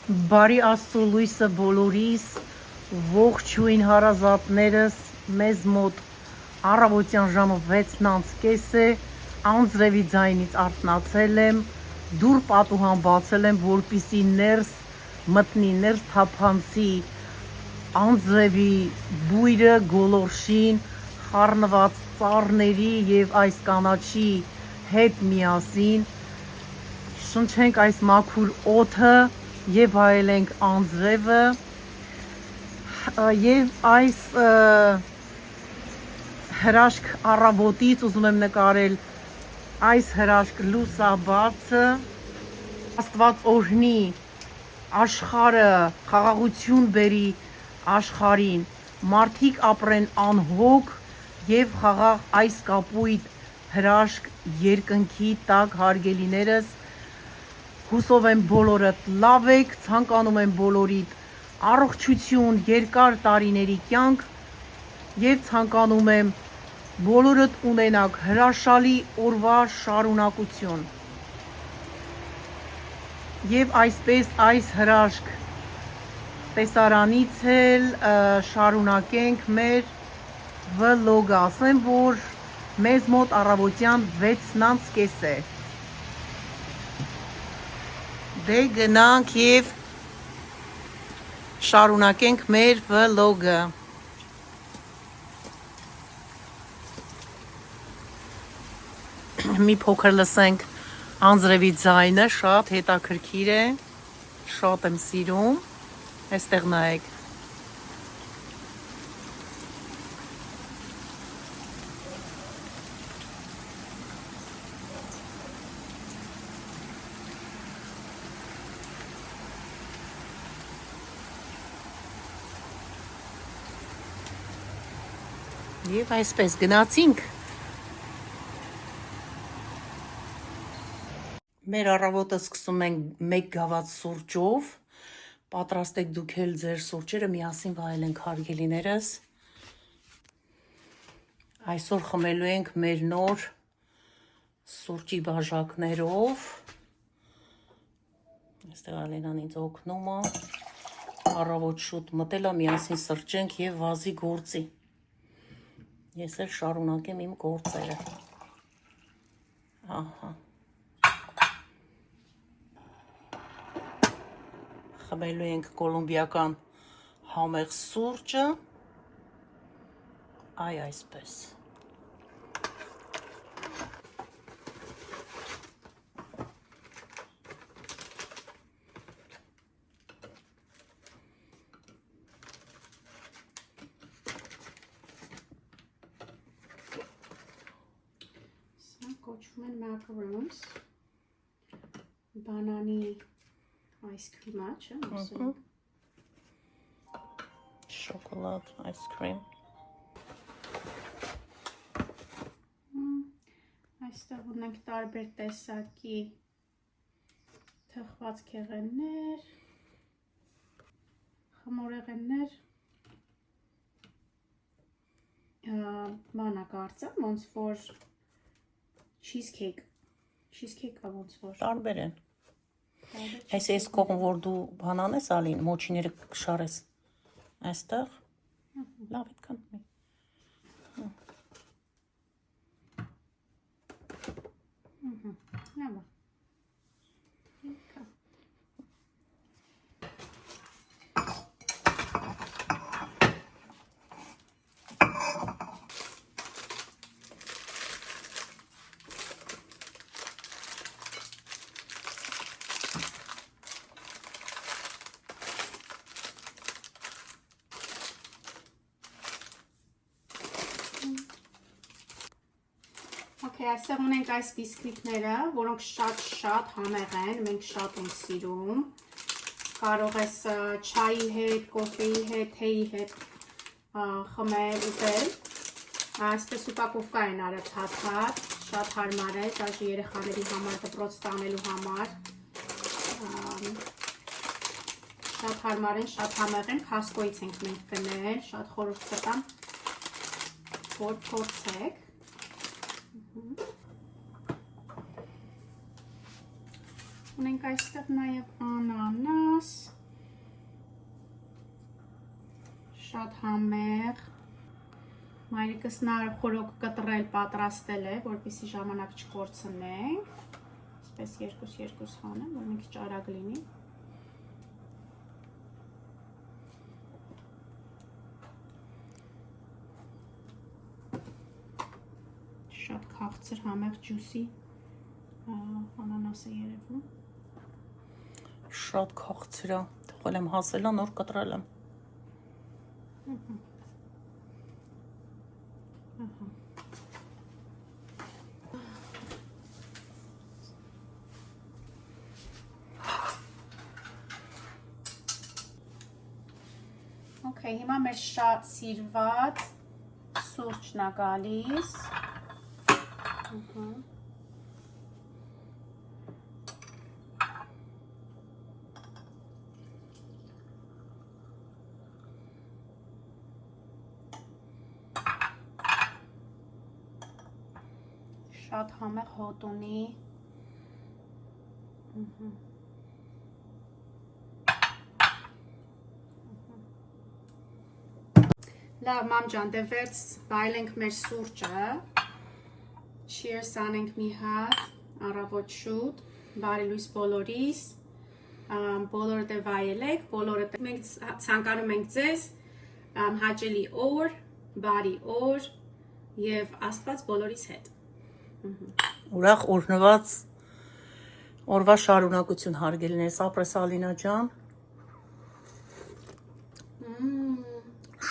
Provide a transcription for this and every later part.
Բարի Աստծո լույսը բոլորիս, ողջույն հարազատներս, մեզ մոտ առավոտյան ժամը 6:30 է, անձրևի ձայնից արթնացել եմ, դուռ պատուհան բացել եմ, որպեսզի ներս մտնի, ներս թափանցի անձրևի բույրը, գոլորշին, խառնված ծառների եւ այս կանաչի հետ միասին շնչենք այս մաքուր օդը եւ հայելենք անձրևը եւ այս հրաշք առավոտից ուզում եմ նկարել այս հրաշք լուսաբացը Աստված օրհնի աշխարհը խաղաղություն բերի աշխարհին մարդիկ ապրեն անհոգ եւ խաղաղ այս կապույտ հրաշք երկնքի տակ հարգելիներս հուսով եմ բոլորդ լավ եք, ցանկանում եմ բոլորիդ առողջություն, երկար տարիների կյանք եւ ցանկանում եմ բոլորդ ունենաք հրաշալի օրվա շարունակություն։ Եվ այսպես այս հրաշք տեսարանից էլ շարունակենք մեր վլոգը, ասեմ, որ մեզ մոտ առավոտյան 6:30 է։ Դե գնանք եւ շարունակենք մեր վլոգը։ Մի փոքր լսենք անձրևի ձայնը, շատ հետաքրքիր է, շատ եմ սիրում, այստեղ նայեք։ Եվ այսպես գնացինք։ Մեր առավոտը սկսում ենք 1 գավաթ սուրճով։ Պատրաստեք դուք էլ ձեր սուրճերը, միասին վայելենք հարգելիներս։ Այսօր խմելու ենք մեր նոր սուրճի բաժակներով։ Այստեղ Ալենան ինձ օգնում է։ Առավոտ շուտ մտել է, միասին սրճենք եւ վազի գործի։ Ես էլ շարունակեմ իմ գործերը։ Ահա։ Խմելու ենք կոլումբիական համեղ սուրճը։ Այ այսպես։ Կոչվում են macarons, բանանի ice cream-ը, չէ՞, ասենք։ Շոկոլադ ice cream։ Այստեղ ունենք տարբեր տեսակի թխված քեղեններ, խմորեղեններ, մանա կարծեմ, ոնց որ cheesecake-ը ոնց որ Տարբեր են։ Այս կողմ որ դու բանան ես ալին, մոչիները կշարես։ Այստեղ լավ այդքան մի։ Լավ։ Այստեղ ունենք այս բիսկվիտները, որոնք շատ համեղ են, մենք շատ ենք սիրում։ Կարող ես չայի հետ, կոֆեի հետ, թեյի հետ խմել, ուտել։ Այսպես ուպակովկա են արել հացած, շատ հարմար է, դաժե երեխաների համար, դպրոց տանելու համար։ Շատ հարմար են, շատ համեղ են, Costco-ից ենք մենք գնել, շատ խորհուրդ կտամ, որ փորձեք։ Ունենք այստեղ նաև անանաս, Շատ համեղ։ Մայրիկս նա խորոք կտրել պատրաստել է, որպեսզի ժամանակ չկորցնենք։ Այսպես երկուս հանեմ, որ մի քիչ արագ լինի։ Շատ քաղցր համեղ ջուսի անանաս է երևում։ Շատ քաղցր է, թողել եմ հասելա, նոր կտրել եմ։ Okay, հիմա մեր շատ սիրված սուրճն է գալիս։ Շատ համեղ հոտ ունի։ Լավ, մամ ջան, դե վերջ վայելենք մեր սուրճը։ Cheers անենք մի հատ, առավոտ շուտ, բարի լույս բոլորիս, բոլորը դե վայելեք, բոլորը մենք ցանկանում ենք ձեզ հաճելի օր, բարի օր և Աստված բոլորիս հետ։ Ուրախ օրհնված օրվա շարունակություն հարգելիներս, ապրես Ալինա ջան։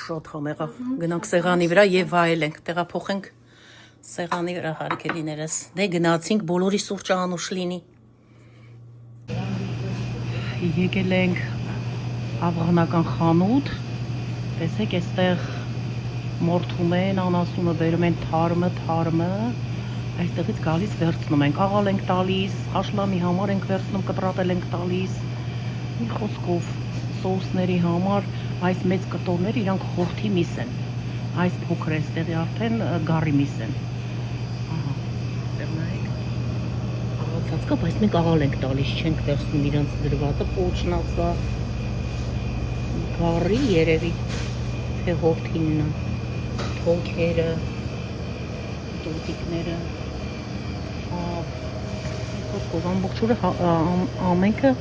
Շատ համեղ է, գնանք սեղանի վրա և վայելենք, տեղափոխենք սեղանի վրա հարգելիներս, դե գնացինք բոլորի սուրճը անուշ լինի։ Եկել ենք ավղանական խանութ, տեսեք էստեղ մորթում են, անասունը բերում են թարմը, այստեղից գալիս վերցնում ենք, աղալ ենք տալիս, խաշլամի համար ենք վերցնում, կտրատել ենք տալիս, մի խոսքով սոուսների համար այս մեծ կտորները իրանք խորթի միս են, այս փոքր էստեղի արդեն գարի միս են, աղացած կա, բայց մենք աղալ ենք տալիս, չենք վերցնում իրանց դրվածը, պոչնասա, գարի երևի, թե հորթինն է, թոքերը, տոտիկները, խոսքով ամբողջուրը ամենքը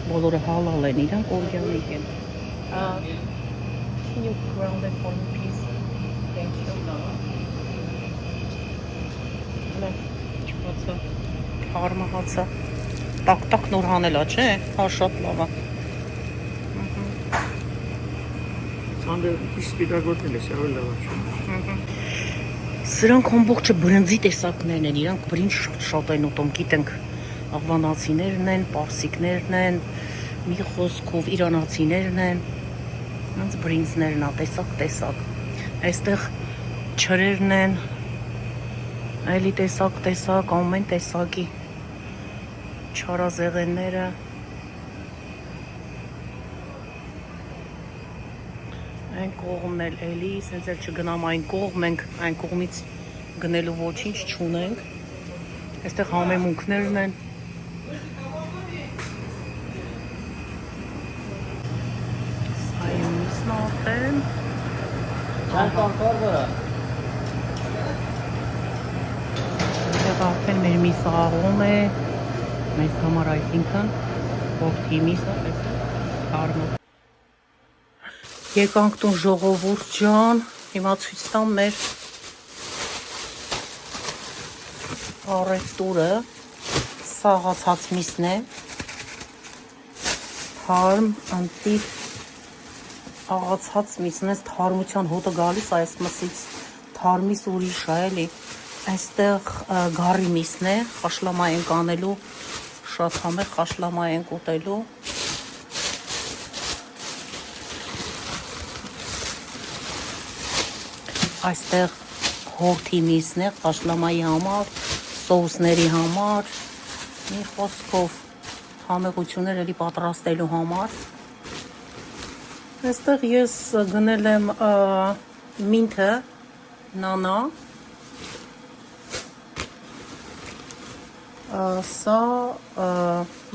բոլորը հալալ են, իրանք օրգանիկ են։ Can you ground it for me, please? Thank you. Լավ, չպացա, թարմը հացա, տակ նոր հանելա, չէ, հա շատ լավ է։ Սանդը իսպիտագոտել ես, ավելի լավ է։ Սրանք ամբողջը բրնձի տեսակներն են, իրանք բրինձ շատ են ուտում, գիտենք, աղվանացիներն են, պարսիկներն են, մի խոսքով իրանացիներն են, նրանց բրինձներն է, տեսակ, այստեղ չրերն են, այլի տեսակ, ամեն տեսակի չարազեղենները, այն կողմն էլ էլի, սենց էլ չգնամ այն կողմ, մենք այն կողմից գնելու ոչինչ չունենք, այստեղ համեմունքներն են, արդեն արդեն մեր միսը աղում է մեզ համար այսինքն հորթի միսը կարմը եկանք տուն ժողովուրդ ջան հիմա ցույց տամ մեր առևտուրը սաղացած միսն է թարմ անտիպ աղացած միսն ես թարմության հոտը գալիս այս մսից թարմիս ուրիշ է էլի այստեղ գարի միսն է խաշլամա ենք անելու շատ համեղ խաշլամա ենք ուտելու այստեղ հորթի միսն է խաշլամայի համար սոուսների համար մի խոսքով համեղություններ էլի պատրաստելու համար Այստեղ ես գնել եմ մինթը, նանա, սա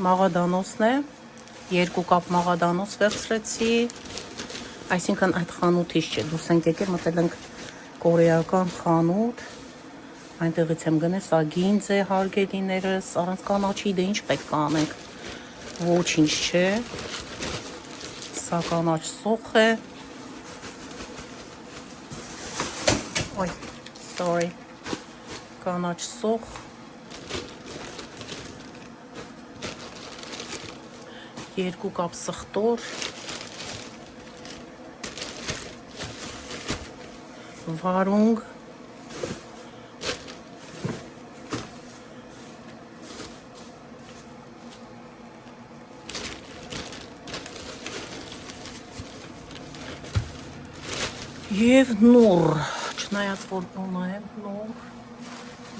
մաղադանոսն է, 2 կապ մաղադանոս վերցրեցի, Այսինքն այդ խանութից չէ, դուրս ենք եկել, մտել ենք կորեական խանութ, այնտեղից եմ գնել, սա գինձ է հարգելիներս, առանց կանաչի դե ինչ պետք է անենք, ոչինչ չէ, սա կանաչ սոխ է, ոյ, sorry, կանաչ սոխ, երկու կապ սխտոր, վարունգ, և նուռ, չնայած որ ունեմ նուռ,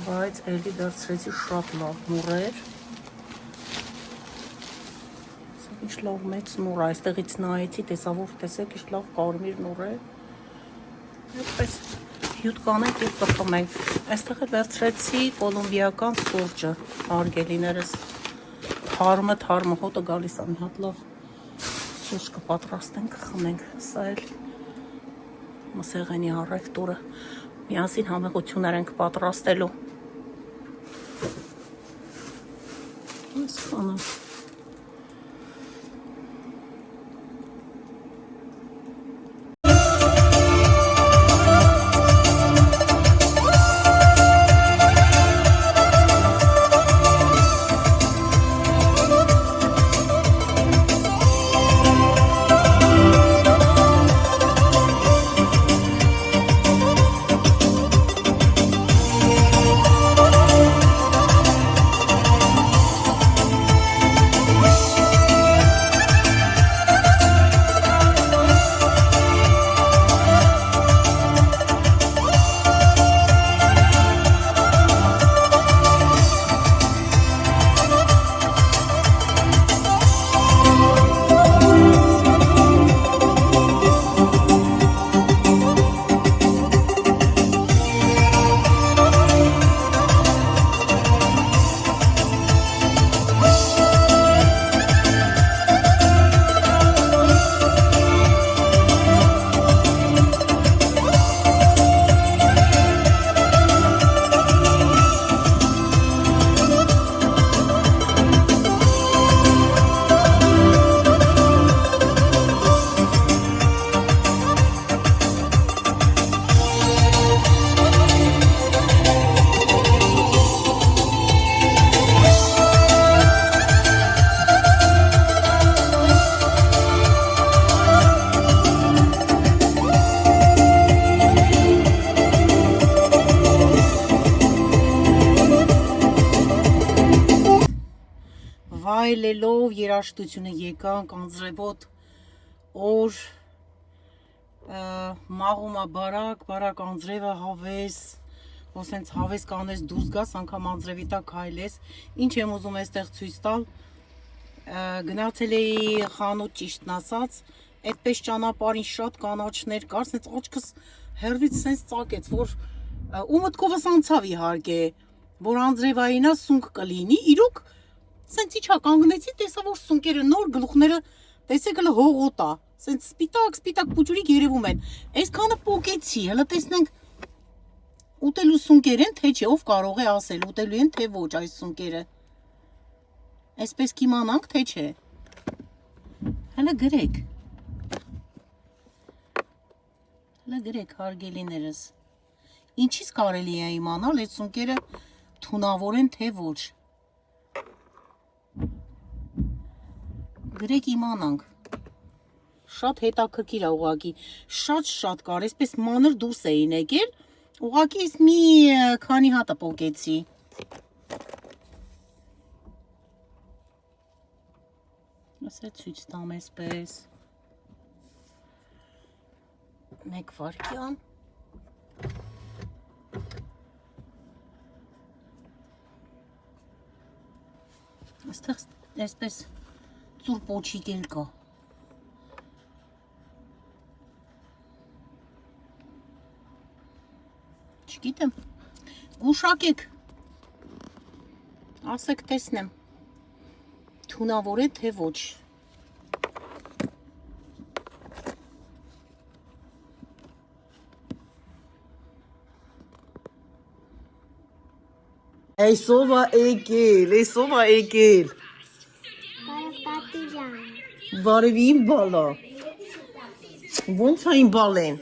բայց էլի դարձրեցի շատ լավ նուռեր, ինչ լավ մեծ նուռ, այստեղից նայեցի, տեսա որ տեսեք ինչ լավ կարմիր նուռ է, այդպես հյութ կանենք և կխմենք, այստեղ է վերցրեցի կոլումբիական սուրճը, հարգելիներս, թարմը հոտը գալիս է, մի հատ լավ սուրճ կպատրաստենք, կխմենք, սա էլ մսեղենի առևտուրը, միասին համեղություններ ենք պատրաստելու, այսքանը, վայելելով երաժշտությունը եկանք անձրևոտ օր, մաղումա բարակ անձրևը հավես, ոսենց հավես կանես դուրս գաս, անգամ անձրևի տակ հայլես, ինչ եմ ուզում այստեղ ցույց տալ, գնացել էի խանութ ճիշտն ասած, այդպես ճանապարհին շատ կանաչներ կար, սենց աչքս հեռվից սենց ծակեց, որ ու մտքովս անցավ իհարկե, որ անձրևայինա սունկ կլինի, իրոք սենց իչա կանգնեցի, տեսա որ սունկերը նոր գլուխները տեսեք հլը հողոտա, սենց սպիտակ պուջուրիկ երևում են, այսքանը պոկեցի, հլը տեսնենք ուտելու սունկեր են, թե չէ, ով կարող է ասել, ուտելու են, թե ոչ այս սունկերը, այսպես կիմանանք, թե չէ, հլը գրեք հարգելիներս, ինչից կարելի է իմանալ, այդ սունկերը թունավոր են, թե ոչ, գրեք իմանանք, շատ հետաքրքիր է ուղղակի, շատ կար, այսպես մանր դուրս էին եկել, ուղղակի ես մի քանի հատը պոկեցի, ասա ցույց տամ այսպես, մեկ վարկյան, այստեղ այսպես ծուր պոչիկ էլ կա, չգիտեմ, գուշակեք, ասեք տեսնեմ, թունավոր է թե ոչ, Այսով է եկել։ Բարև իմ բալա։ Ոնց է իմ բալեն։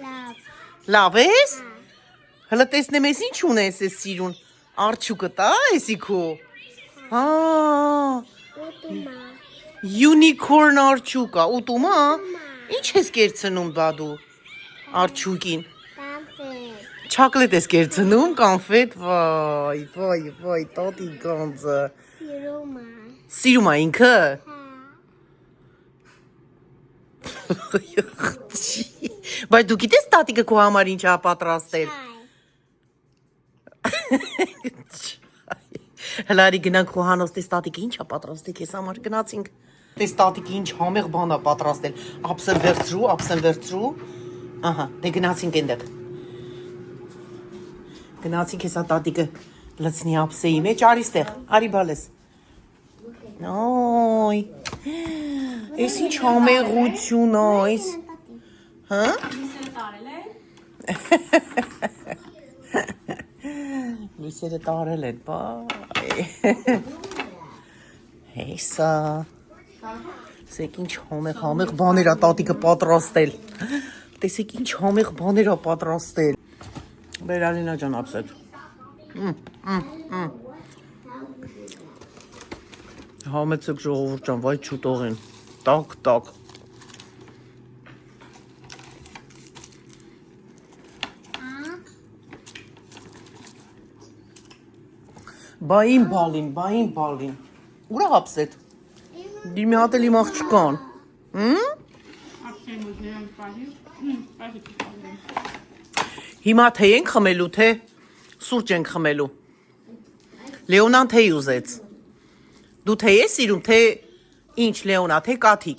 Լավ ես։ Հələ տեսնեմ ես ինչ ունես ես սիրուն։ Արջուկը տա էսի քո։ Հա։ Unicorn արջուկա, ուտում է։ Ինչ ես կերցնում բա դու արջուկին։ Չոկոլետ ես կերցնում, կանֆետ, վայ, տատի գանձը։ Սիրում է ինքը։ Բայց դու գիտես տատիկը քո համար ինչ է պատրաստել։ Հլարի գնանք խոհանոց տես տատիկը ինչ է պատրաստել քեզ համար գնացինք։ Տես տատիկը ինչ համեղ բան է պատրաստել։ Ափսեն վերցրու։ Ահա, դե գնացինք այնտեղ։ Գնացինք հեսա տատիկը լցնի ափսեի մեջ, արի ստեղ, արի բալես։ Ոյ։ Էս ինչ համեղություն է, էս։ Հա։ Լույսերը տարել են, բայ։ Հեսա։ Տեսեք ինչ համեղ բաներ է տատիկը պատրաստել։ Տեսեք ինչ համեղ բաներ է պատրաստել։ Բեր Ալինա ջան ապսետ։ Համեցեք ժողովուրդ ջան, վայ չուտողին։ Տակ։ Բային բալին։ Ուրա ապսետ։ Դիմի հատ էլ իմ աղջկան։ Հիմա թե ենք խմելու, թե սուրճ ենք խմելու։ Լեոնան թե ուզեց։ Դու թե ես սիրում, թե ինչ Լեոնա, թե կաթիկ։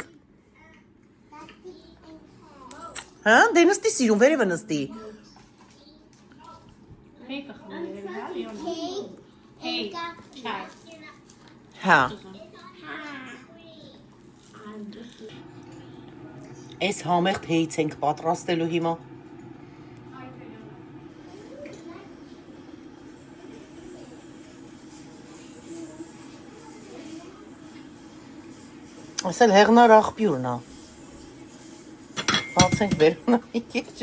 Հա, դե նստի սիրում, վերևը նստի։ Հա։ Այս համեղ թեյից ենք պատրաստելու հիմա։ Այս էլ հեղնար աղբյուրն է։ Բացենք վերնա իկեջ։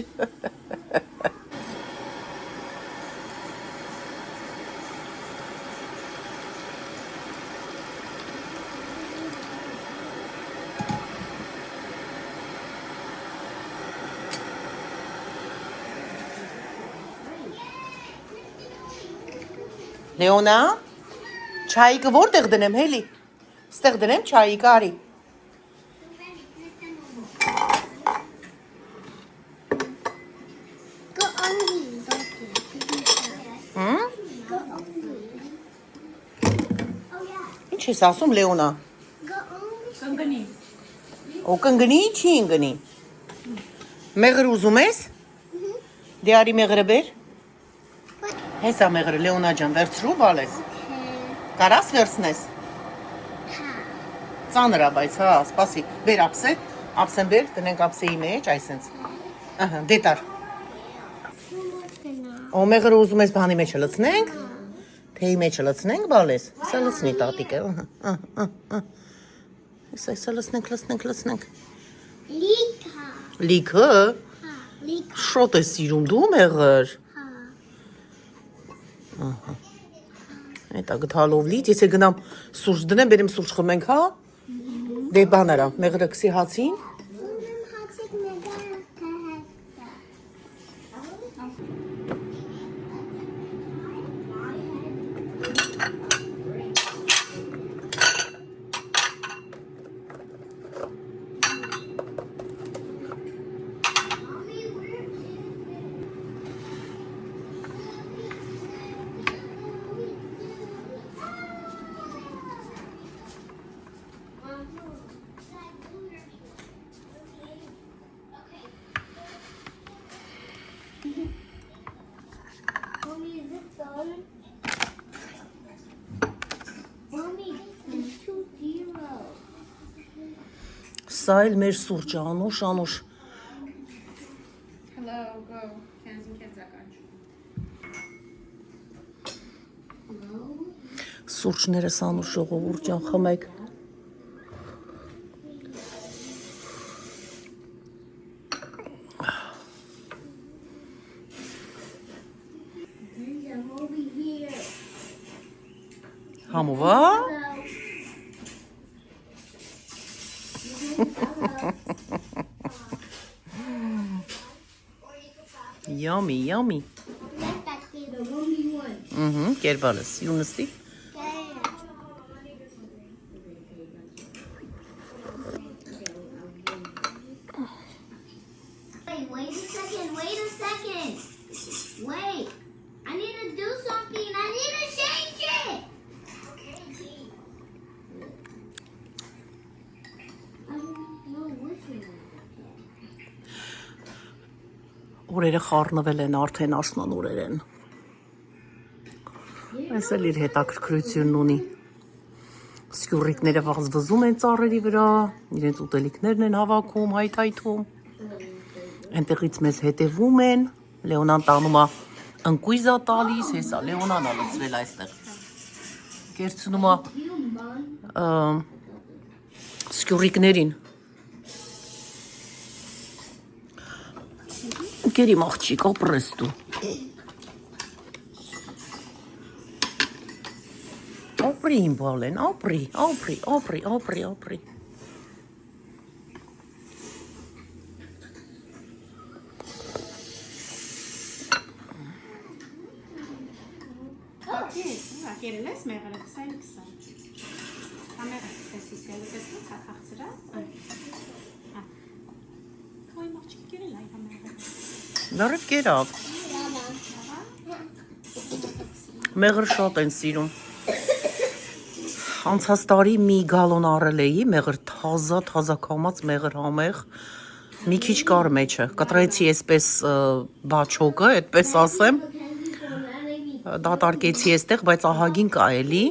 Լեոնա, չայիկը որտեղ դնեմ, հելի։ Ստեղ դնեմ չայիկը, արի։ Ինչ ես ասում, Լեոնա։ Կընկնի։ Ու կընկնի, չի ընկնի։ Մեղր ուզում ես։ Դե արի մեղրը բեր։ Հեսա մեղրը, Լեոնա ջան, վերցրու բալես։ Կարաս վերցնես։ Ծանր է, բայց հա, սպասի։ Բեր ափսեն բեր, տնենք ափսեի մեջ, այսենց։ Ահա, դե տար։ Ու մեղրը ուզում ես բանի մեջը լցնենք։ Թեյի մեջը լցնենք, բալես։ Սա լցնի տատիկը։ Սա լցնենք։ Լիքը։ Շոտ է սիրում դու մեղր։ Էտա գթալով լից, ես գնամ սուրճ դնեմ, բերեմ սուրճ խմենք, հա։ Դե բան արա, մեղրը քսի հացին։ Սա էլ մեր սուրճը, անուշ։ Hello, go. Քեզ ակաչ։ Սուրճները սանուր ժողովուրդ ջան խմեք։ Համովա։ Yummy, yummy. Կերբալս, յունստի։ Wait a second. Wait. I need to do something. I need to change it. I don't know which one. Օրերը խառնվել են, արդեն աշնանորեր են։ Այս էլ իր հետաքրքրությունն ունի։ Սկյուռիկները վազվզում են ծառերի վրա, իրենց ուտելիքներն են հավաքում, հայթայթում։ Այնտեղից մեզ հետևում են, Լեոնան տանում է ընկույզա տալիս, հեսա Լեոնան ա լծվել այստեղ։ Կերցնում է սկյուռիկներին։ Գերի մաղջիկ, ապրես դու։ Ապրի իմ բալեն, ապրի։ Գերել ես մեղրը, քսան։ Համեղը քսես իսկել, տեսնես հա խաղցրա։ Քայ մաղջիկ գերել այ համեղը։ Լարև կերավ։ Մեղր շատ են սիրում։ Անցած տարի մի գալոն առել էի, մեղր թազա կամած մեղր համեղ, մի քիչ կար մեջը, կտրեցի այսպես բաչոկը, այդպես ասեմ, դատարկեցի այստեղ, բայց ահագին կա էլի։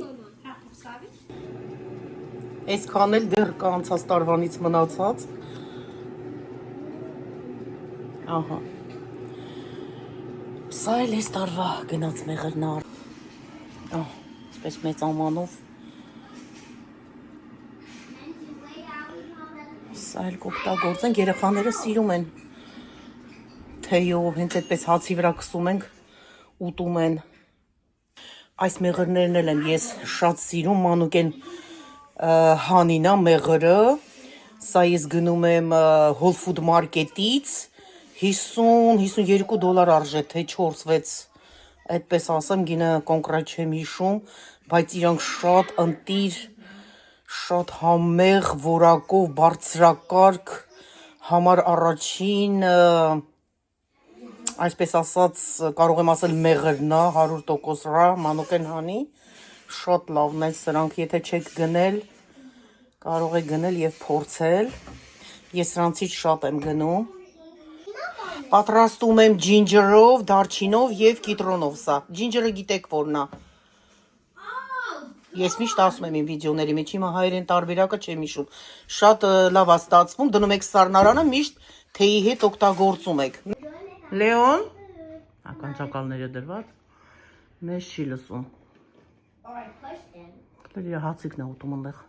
Այսքան էլ դեռ կա անցած տարվանից մնացած։ Ահա։ Սա էլ այս տարվա գնաց մեղրն առ։ Այսպես մեծ ամանով։ Սա էլ կօգտագործենք, երեխաները սիրում են թեյով, հենց այդպես հացի վրա քսում ենք, ուտում են։ Այս մեղրներն էլ եմ ես շատ սիրում, մանուկեն հանինա մեղրը, սա ես գնում եմ Whole Food Market-ից, 50-52 դոլար արժե, թե 4-6, այդպես ասեմ, գինը կոնկրետ չեմ հիշում, բայց իրանք շատ ընտիր, շատ համեղ, որակով, բարձրակարգ, համար առաջին, այսպես ասած, կարող եմ ասել մեղրնա, 100% ռա, մանուկեն հանի, շատ լավն է սրանք, եթե չեք գնել, կարող եք գնել և փորձել, ես սրանցից շատ եմ գնում, պատրաստում եմ ջինջերով, դարչինով և կիտրոնով սա, ջինջերը գիտեք որն է, ես միշտ ասում եմ իմ վիդեոների մեջ, հիմա հայերեն տարբերակը չեմ հիշում, շատ լավ է ստացվում, դնում եք սառնարանը, միշտ թեյի հետ օգտագործում եք։ Լեոն, ականջակալները դրված, մեզ չի լսում։ Իր հացիկն է ուտում ընդեղ։